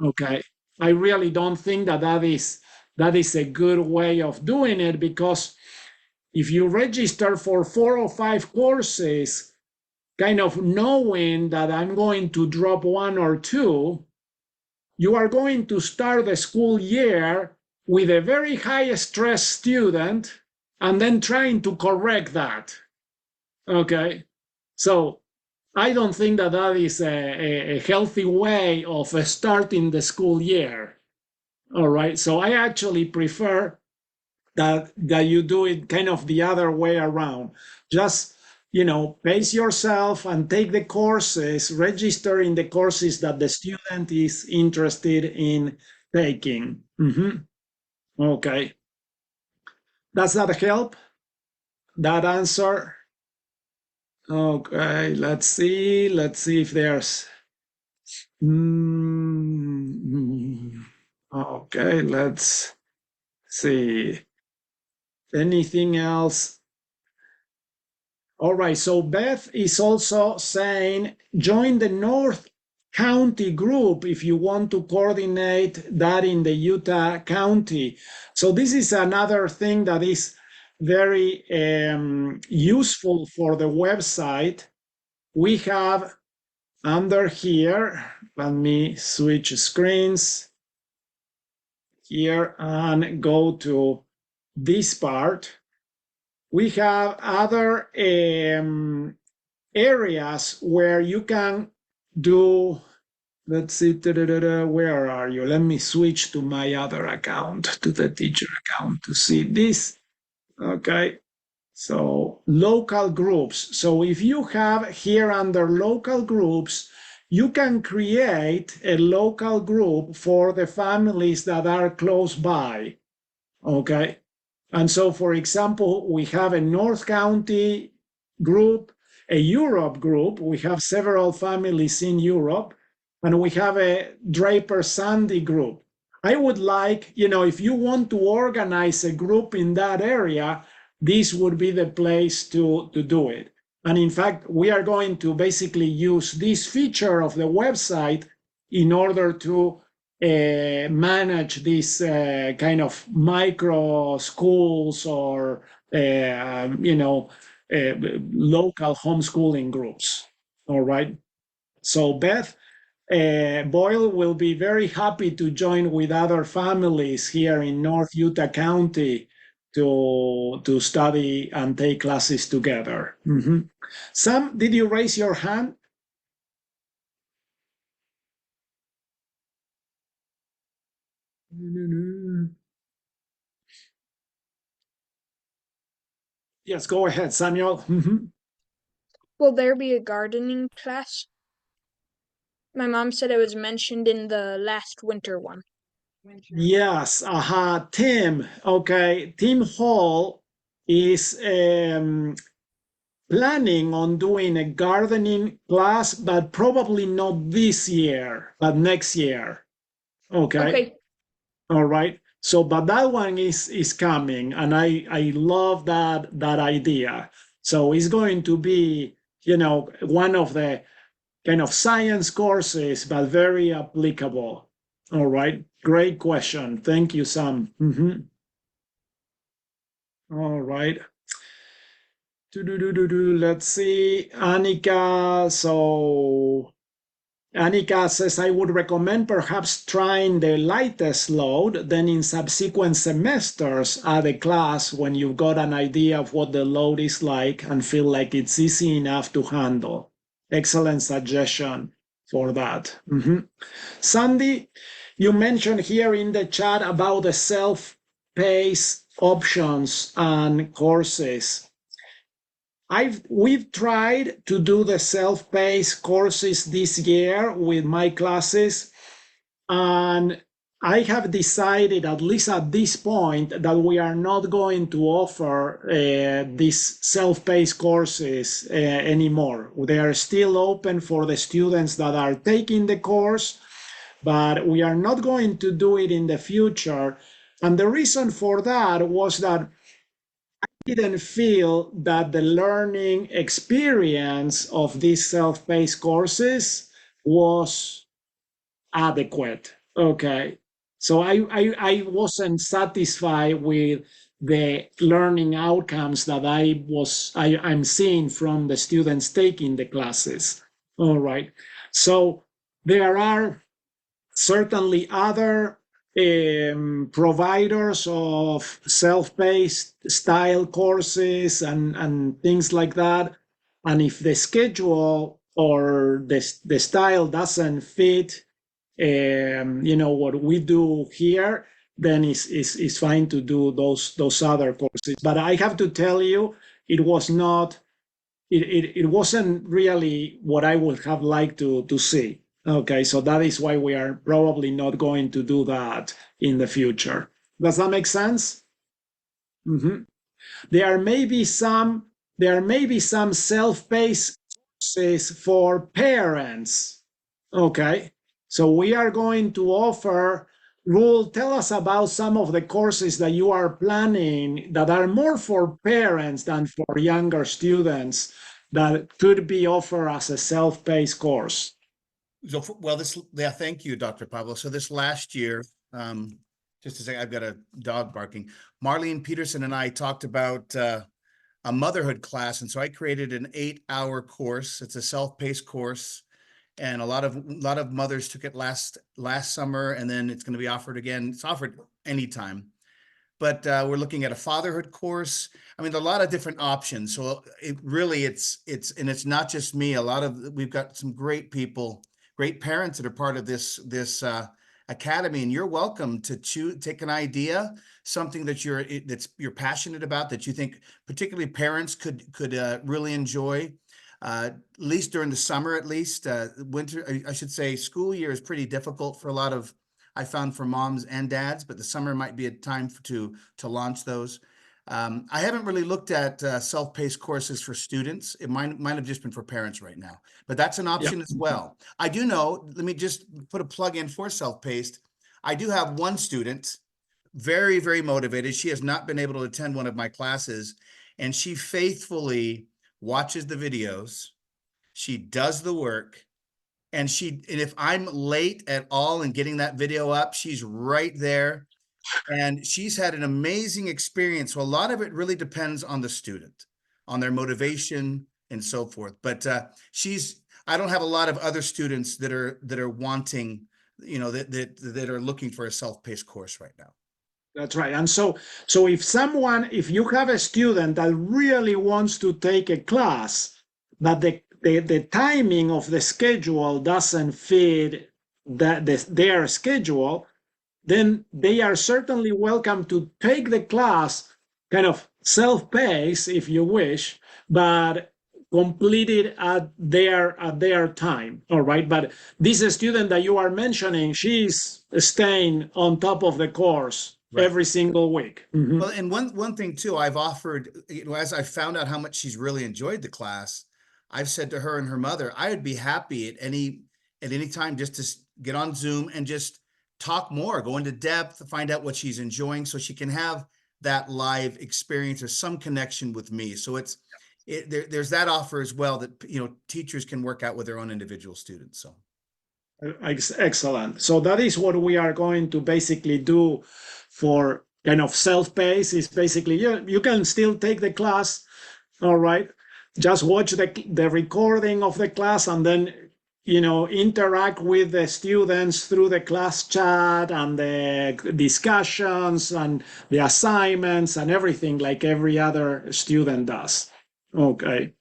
okay? I really don't think that is a good way of doing it, because if you register for 4 or 5 courses, kind of knowing that I'm going to drop 1 or 2, you are going to start the school year with a very high stress student and then trying to correct that, okay? So I don't think that is a healthy way of starting the school year. All right, so I actually prefer that you do it kind of the other way around. Just, pace yourself and take the courses, register in the courses that the student is interested in taking. Okay. Does that help? That answer? Okay, let's see if there's... Okay, let's see. Anything else? All right, so Beth is also saying, join the North County group if you want to coordinate that in the Utah County. So this is another thing that is very useful for the website. We have under here, let me switch screens here and go to this part. we have other areas where you can do, let's see, where are you? Let me switch to my other account, to the teacher account to see this. Okay. So local groups. So if you have here under local groups, you can create a local group for the families that are close by. Okay. And so, for example, we have a North County group, a Europe group. We have several families in Europe, and we have a Draper Sandy group. I would like, if you want to organize a group in that area, this would be the place to do it. And in fact, we are going to basically use this feature of the website in order to manage these kind of micro schools or local homeschooling groups. All right. So Beth Boyle will be very happy to join with other families here in North Utah County to study and take classes together. Sam, did you raise your hand? Yes, go ahead, Samuel. Will there be a gardening class? My mom said it was mentioned in the last winter one. Yes, Tim. Okay, Tim Hall is planning on doing a gardening class, but probably not this year, but next year. Okay. All right. So, but that one is coming, and I love that idea. So it's going to be, one of the kind of science courses, but very applicable. All right. Great question. Thank you, Sam. All right. Let's see. Annika. So Annika says, I would recommend perhaps trying the lightest load, then in subsequent semesters add a class when you've got an idea of what the load is like and feel like it's easy enough to handle. Excellent suggestion for that. Sandy, you mentioned here in the chat about the self-paced options and courses. We've tried to do the self-paced courses this year with my classes, and I have decided, at least at this point, that we are not going to offer these self-paced courses anymore. They are still open for the students that are taking the course, but we are not going to do it in the future. And the reason for that was that didn't feel that the learning experience of these self-paced courses was adequate. Okay. So I wasn't satisfied with the learning outcomes that I'm seeing from the students taking the classes. All right. So there are certainly other providers of self-paced style courses and things like that. And if the schedule or the style doesn't fit, what we do here, then it's fine to do those other courses. But I have to tell you, it wasn't really what I would have liked to see. Okay, so that is why we are probably not going to do that in the future. Does that make sense? There may be some self-paced courses for parents. Okay, so we are going to offer. Rule, tell us about some of the courses that you are planning that are more for parents than for younger students that could be offered as a self-paced course. So, thank you, Dr. Pablo. So this last year, just to say, I've got a dog barking. Marlene Peterson and I talked about a motherhood class. And so I created an 8-hour course. It's a self-paced course. And a lot of mothers took it last summer, and then it's going to be offered again. It's offered anytime. but we're looking at a fatherhood course. I mean, there are a lot of different options. So it really, it's not just me. We've got some great people, great parents that are part of this academy, and you're welcome to take an idea, something that you're passionate about, that you think particularly parents could really enjoy. At least during the summer, at least winter, I should say, school year is pretty difficult for a lot of, I found, for moms and dads, but the summer might be a time to launch those. I haven't really looked at self-paced courses for students. It might have just been for parents right now, but that's an option as well. I do know, let me just put a plug in for self-paced. I do have one student, very, very motivated. She has not been able to attend one of my classes, and she faithfully watches the videos. She does the work. And if I'm late at all in getting that video up, she's right there. And she's had an amazing experience. So a lot of it really depends on the student, on their motivation and so forth. But I don't have a lot of other students that are wanting, that are looking for a self-paced course right now. That's right. And so if you have a student that really wants to take a class, but the timing of the schedule doesn't fit their schedule, then they are certainly welcome to take the class kind of self-paced, if you wish, but complete it at their time. All right. But this student that you are mentioning, she's staying on top of the course every single week. Mm-hmm. Well, and one thing too, I've offered, as I found out how much she's really enjoyed the class, I've said to her and her mother, I would be happy at any time just to get on Zoom and just talk more, go into depth, find out what she's enjoying, so she can have that live experience or some connection with me. So there's that offer as well, that teachers can work out with their own individual students. So excellent. So that is what we are going to basically do for kind of self-paced. Is basically you can still take the class, all right, just watch the recording of the class, and then interact with the students through the class chat and the discussions and the assignments and everything like every other student does. Okay.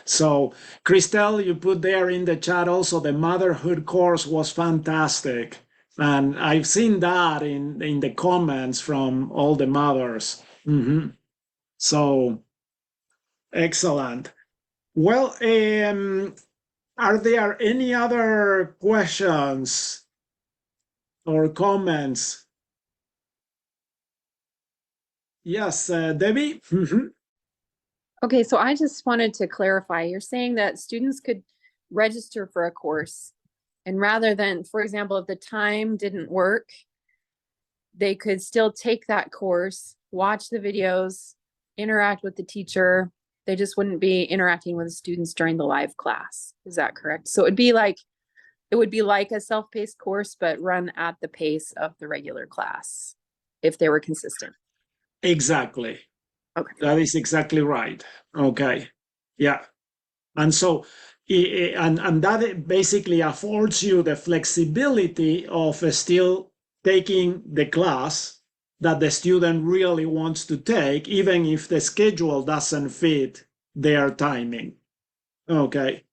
So Christelle, you put there in the chat also, the motherhood course was fantastic. And I've seen that in the comments from all the mothers. Mm-hmm. So excellent. Well, are there any other questions or comments? Yes, Debbie? Mm-hmm. Okay, so I just wanted to clarify. You're saying that students could register for a course, and rather than, for example, if the time didn't work, they could still take that course, watch the videos, interact with the teacher. They just wouldn't be interacting with the students during the live class. Is that correct? So it would be like a self-paced course, but run at the pace of the regular class if they were consistent. Exactly. Okay. That is exactly right. Okay. Yeah. And so, and that basically affords you the flexibility of still taking the class that the student really wants to take, even if the schedule doesn't fit their timing. Okay.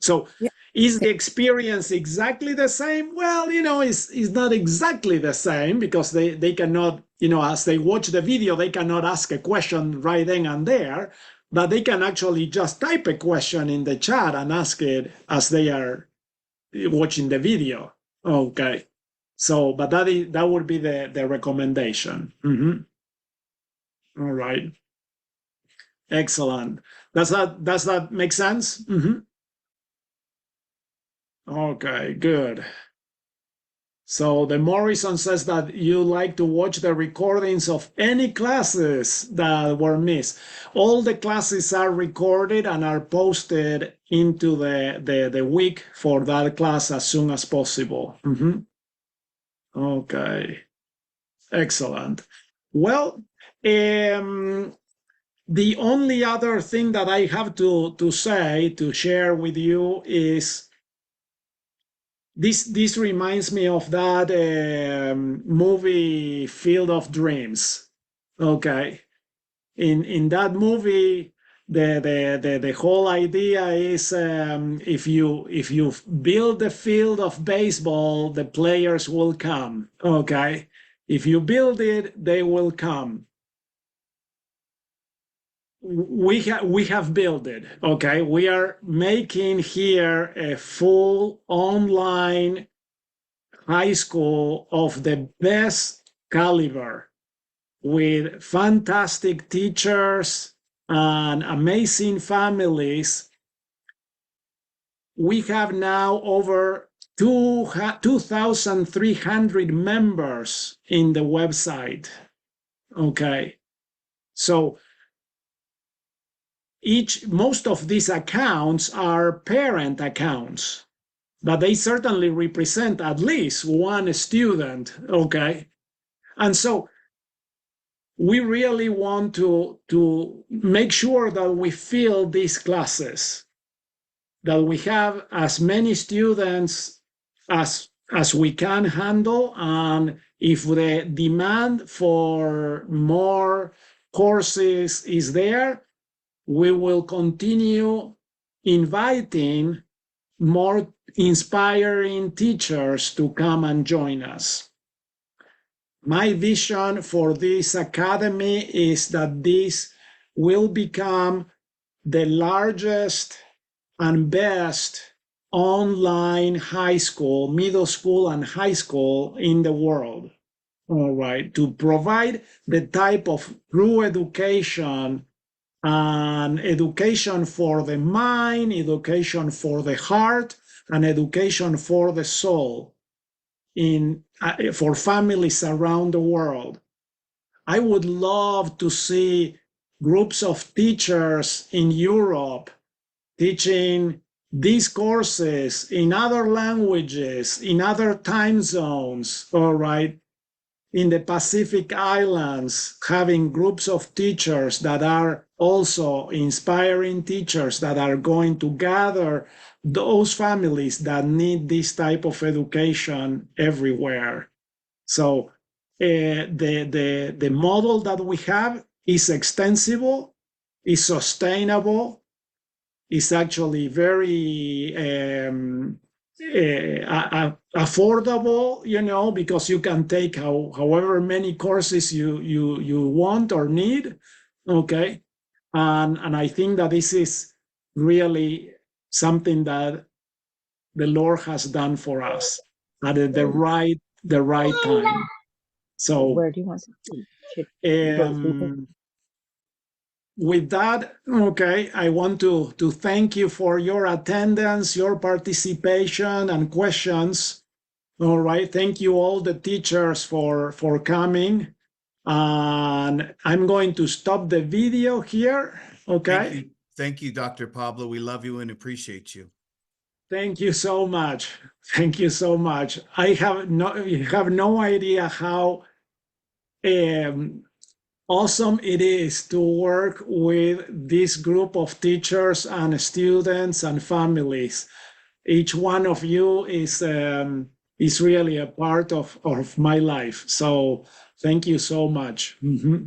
So is the experience exactly the same? Well, it's not exactly the same, because they cannot, as they watch the video, they cannot ask a question right then and there, but they can actually just type a question in the chat and ask it as they are watching the video. Okay. So, but that would be the recommendation. Mm-hmm. All right. Excellent. Does that make sense? Mm-hmm. Okay, good. So the Morrison says that you like to watch the recordings of any classes that were missed. All the classes are recorded and are posted into the week for that class as soon as possible. Mm-hmm. Okay, excellent. Well, the only other thing that I have to share with you is this reminds me of that movie Field of Dreams. Okay. In that movie, the whole idea is if you build the field of baseball, the players will come. Okay. If you build it, they will come. We have built it. Okay. We are making here a full online high school of the best caliber, with fantastic teachers and amazing families. We have now over 2,300 members in the website. Okay. So most of these accounts are parent accounts, but they certainly represent at least one student. Okay. And so we really want to make sure that we fill these classes, that we have as many students as we can handle. And if the demand for more courses is there, we will continue inviting more inspiring teachers to come and join us. My vision for this academy is that this will become the largest and best online high school, middle school, and high school in the world. All right, to provide the type of true education and education for the mind, education for the heart, and education for the soul for families around the world. I would love to see groups of teachers in Europe teaching these courses in other languages, in other time zones, all right, in the Pacific Islands, having groups of teachers that are also inspiring teachers that are going to gather those families that need this type of education everywhere. So the model that we have is extensible, is sustainable, is actually very affordable, because you can take however many courses you want or need. Okay. And I think that this is really something that the Lord has done for us at the right time. So Where do you want to with that, okay, I want to thank you for your attendance, your participation, and questions. All right, thank you all the teachers for coming. And I'm going to stop the video here. Okay. Thank you, Dr. Pablo. We love you and appreciate you. Thank you so much. Thank you so much. You have no idea how awesome it is to work with this group of teachers and students and families. Each one of you is really a part of my life. So thank you so much. Mm-hmm.